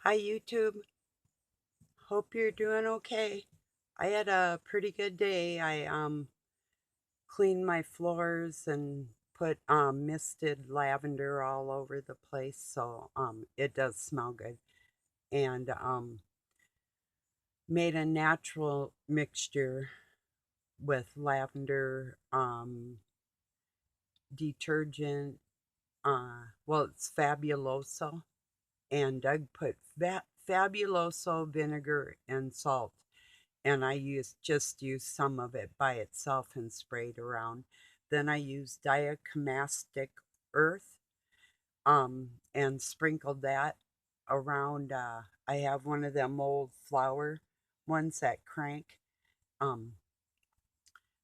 Hi YouTube. Hope you're doing okay. I had a pretty good day. I cleaned my floors and put misted lavender all over the place, so it does smell good. And made a natural mixture with lavender detergent. Well, it's Fabuloso, and Doug put Fabuloso vinegar and salt, and I just used some of it by itself and sprayed around. Then I used diatomacetic earth and sprinkled that around. I have one of them old flower ones that crank. Um,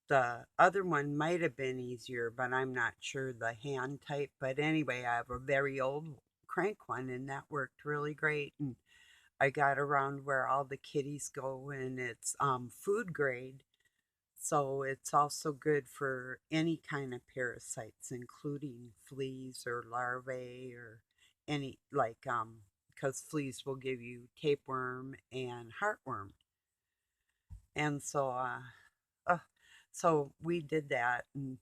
the other one might have been easier, but I'm not sure the hand type. But anyway, I have a very old crank one, and that worked really great. And I got around where all the kitties go, and it's food grade. So it's also good for any kind of parasites, including fleas or larvae or any because fleas will give you tapeworm and heartworm. And uh, so we did that, and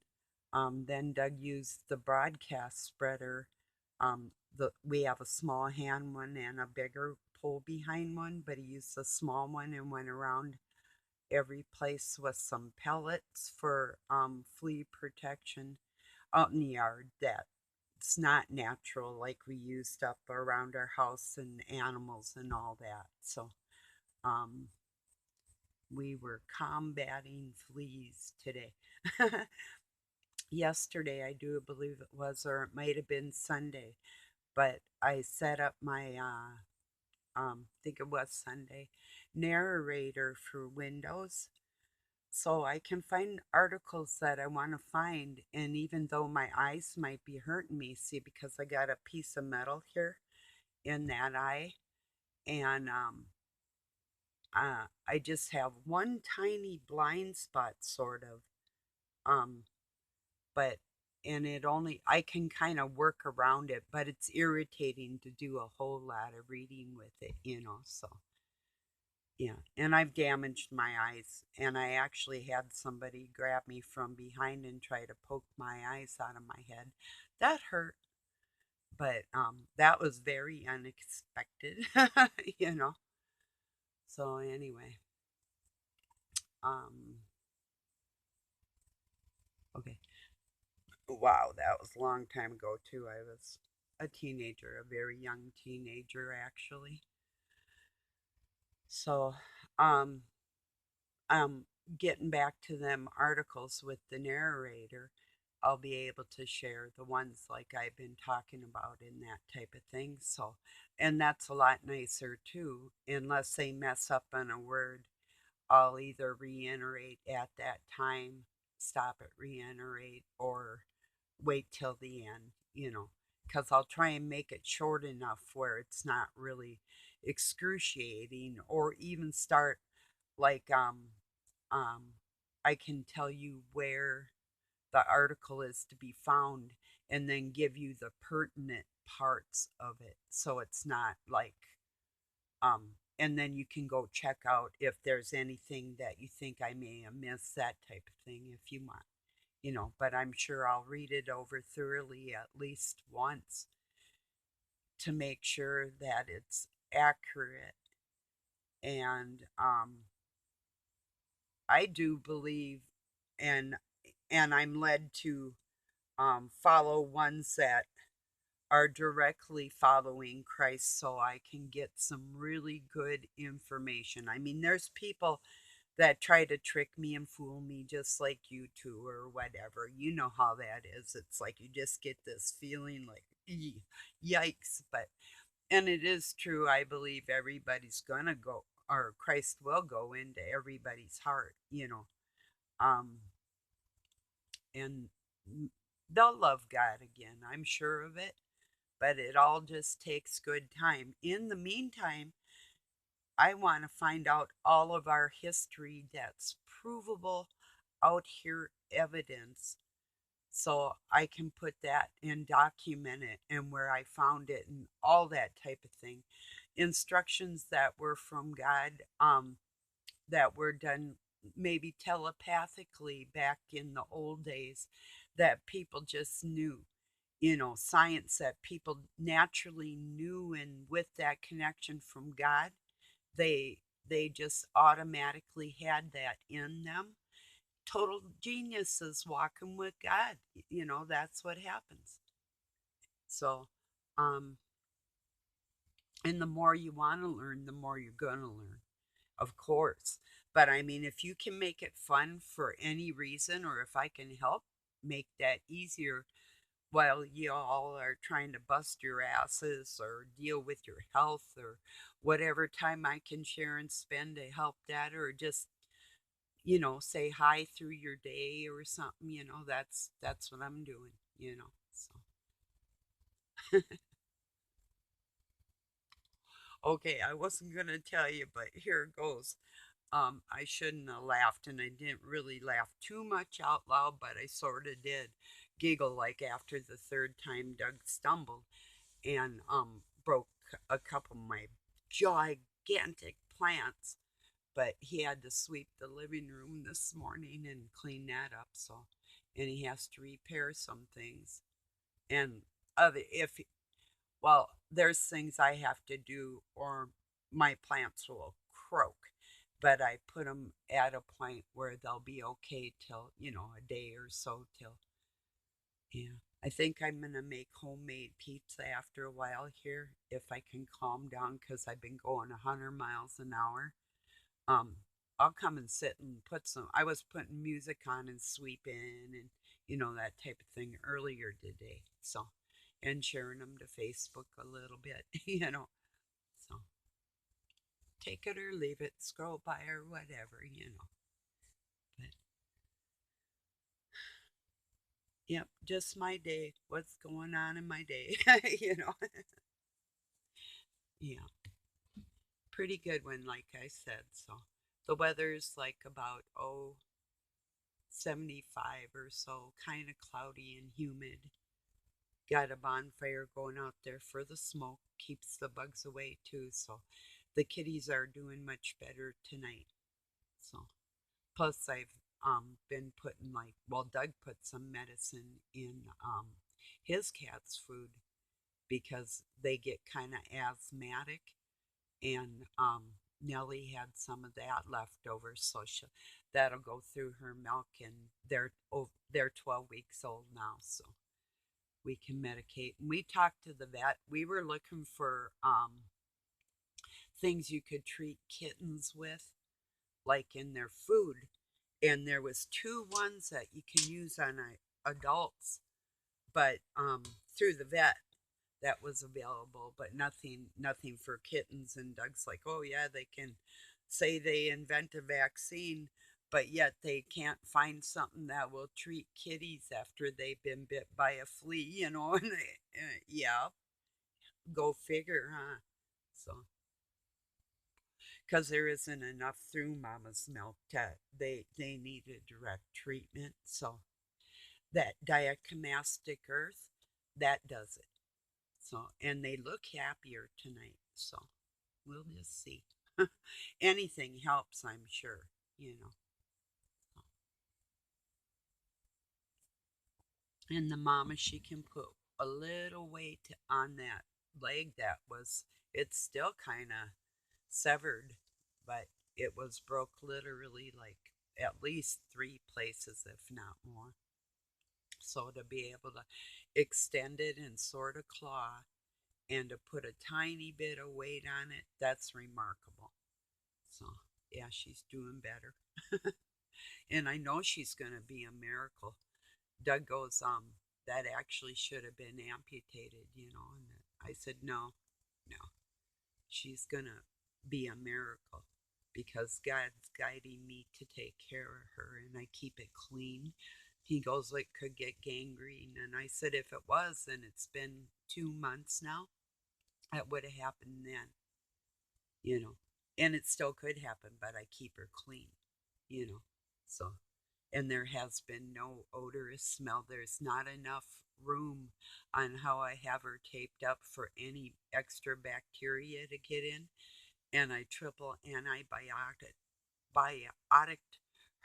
then Doug used the broadcast spreader. We have a small hand one and a bigger pull behind one, but he used a small one and went around every place with some pellets for flea protection out in the yard. That it's not natural like we used up around our house and animals and all that. So um, we were combating fleas today. Yesterday, I do believe it was, or it might have been Sunday, but I set up my I think it was Sunday, narrator for Windows, so I can find articles that I want to find. And even though my eyes might be hurting me, see, because I got a piece of metal here in that eye, and I just have one tiny blind spot, sort of. Um, but and it only I can kind of work around it, but it's irritating to do a whole lot of reading with it. So yeah, and I've damaged my eyes, and I actually had somebody grab me from behind and try to poke my eyes out of my head. That hurt, but that was very unexpected, you know. So anyway, um, okay. Wow, that was a long time ago too. I was a teenager, a very young teenager actually. So, um, um, getting back to them articles with the narrator, I'll be able to share the ones like I've been talking about in that type of thing. So, and that's a lot nicer too, unless they mess up on a word. I'll either reiterate at that time, stop at reiterate, or wait till the end, because I'll try and make it short enough where it's not really excruciating, or even start like um I can tell you where the article is to be found and then give you the pertinent parts of it, so it's not like and then you can go check out if there's anything that you think I may have missed, that type of thing, if you want. But I'm sure I'll read it over thoroughly at least once to make sure that it's accurate. And I do believe, and I'm led to follow ones that are directly following Christ, so I can get some really good information. I mean, there's people that try to trick me and fool me just like you two or whatever. You know how that is. It's like you just get this feeling like, yikes. And it is true. I believe everybody's going to go, or Christ will go into everybody's heart. Um, and they'll love God again. I'm sure of it. But it all just takes good time. In the meantime, I want to find out all of our history that's provable out here evidence, so I can put that and document it and where I found it and all that type of thing. instructions that were from God, that were done maybe telepathically back in the old days, that people just knew, science that people naturally knew, and with that connection from God, they they just automatically had that in them. Total geniuses walking with God. That's what happens. So, um, and the more you want to learn, the more you're going to learn, of course. But I mean, if you can make it fun for any reason, or if I can help make that easier while you all are trying to bust your asses or deal with your health, or whatever time I can share and spend to help that, or just say hi through your day or something, that's what I'm doing. So okay, I wasn't gonna tell you, but here it goes. I shouldn't have laughed, and I didn't really laugh too much out loud, but I sort of did giggle like after the third time Doug stumbled and broke a couple of my gigantic plants. But he had to sweep the living room this morning and clean that up. So, and he has to repair some things. And other if well, there's things I have to do, or my plants will croak. But I put them at a point where they'll be okay till a day or so till. Yeah. I think I'm gonna make homemade pizza after a while here if I can calm down, because I've been going 100 miles an hour. um I'll come and sit and put some I was putting music on and sweeping, and that type of thing earlier today. So, and sharing them to Facebook a little bit. So take it or leave it, scroll by or whatever. But yep, just my day, what's going on in my day. you know yeah, pretty good one, like I said. So the weather's like about 75 or so, kind of cloudy and humid. Got a bonfire going out there for the smoke, keeps the bugs away too. So the kitties are doing much better tonight. So plus I've been putting, like, well, Doug put some medicine in his cat's food because they get kind of asthmatic, and Nellie had some of that left over, so that'll go through her milk, and they're 12 weeks old now, so we can medicate. And we talked to the vet. We were looking for things you could treat kittens with, like in their food, and there was two ones that you can use on adults, but through the vet that was available, but nothing for kittens. And Doug's like, oh yeah, they can say they invent a vaccine, but yet they can't find something that will treat kitties after they've been bit by a flea. And yeah, go figure, huh? So, because there isn't enough through mama's milk, they need a direct treatment. So that diatomastic earth, that does it. So, and they look happier tonight. So we'll just see. Anything helps, I'm sure, you know. And the mama, she can put a little weight on that leg that was, it's still kind of severed, but it was broke literally like at least three places, if not more. So to be able to extend it and sort of claw and to put a tiny bit of weight on it, that's remarkable. So yeah, she's doing better. And I know she's going to be a miracle. Doug goes, that actually should have been amputated. And I said, no, no, she's going to be a miracle because God's guiding me to take care of her, and I keep it clean. He goes, it could get gangrene. And I said, if it was, then it's been 2 months now. That would have happened then. And it still could happen, but I keep her clean. you know. So, and there has been no odorous smell. There's not enough room on how I have her taped up for any extra bacteria to get in, and I triple antibiotic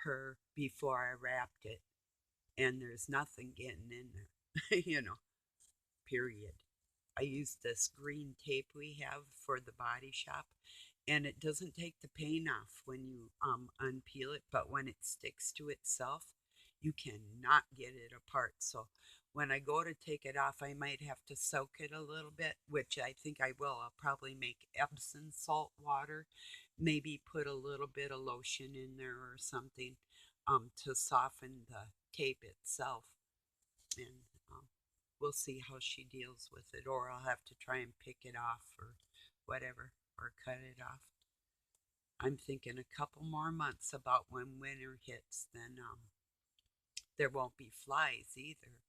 her before I wrapped it, and there's nothing getting in there, period. I use this green tape we have for the body shop, and it doesn't take the paint off when you unpeel it, but when it sticks to itself, you cannot get it apart. So when I go to take it off, I might have to soak it a little bit, which I think I will. I'll probably make Epsom salt water, maybe put a little bit of lotion in there or something to soften the tape itself, and we'll see how she deals with it, or I'll have to try and pick it off or whatever, or cut it off. I'm thinking a couple more months about when winter hits, then there won't be flies either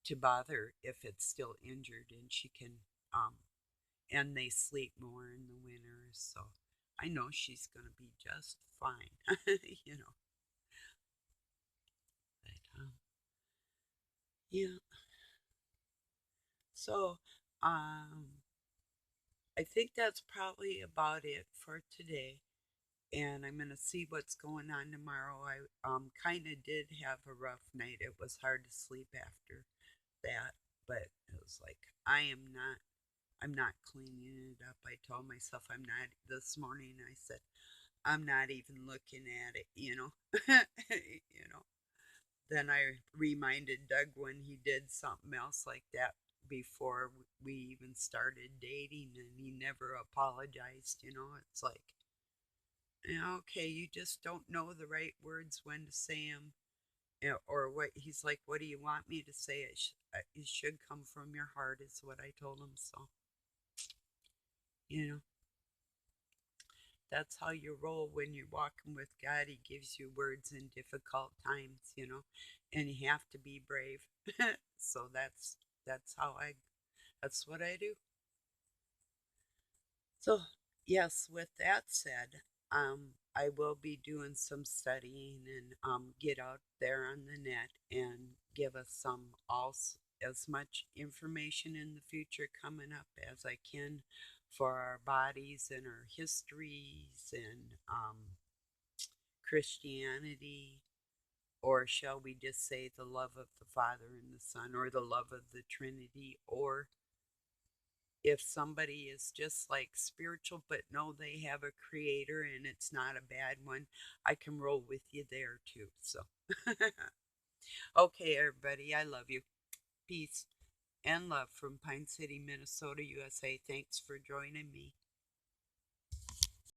to bother if it's still injured, and she can, um, and they sleep more in the winter, so I know she's going to be just fine, you know. But, yeah, so I think that's probably about it for today. And I'm gonna see what's going on tomorrow. I kind of did have a rough night. It was hard to sleep after that, but it was like I'm not cleaning it up. I told myself I'm not this morning. I said I'm not even looking at it, you know. Then I reminded Doug when he did something else like that before we even started dating, and he never apologized. It's like, yeah, okay, you just don't know the right words when to say them. Or what he's like, what do you want me to say? It should come from your heart, is what I told him. So, you know, that's how you roll when you're walking with God. He gives you words in difficult times, and you have to be brave. So that's how that's what I do. So, yes, with that said, I will be doing some studying and get out there on the net and give us as much information in the future coming up as I can for our bodies and our histories and Christianity, or shall we just say the love of the Father and the Son, or the love of the Trinity, or if somebody is just like spiritual but know they have a creator and it's not a bad one, I can roll with you there too. So, okay, everybody, I love you. Peace and love from Pine City, Minnesota, USA. Thanks for joining me.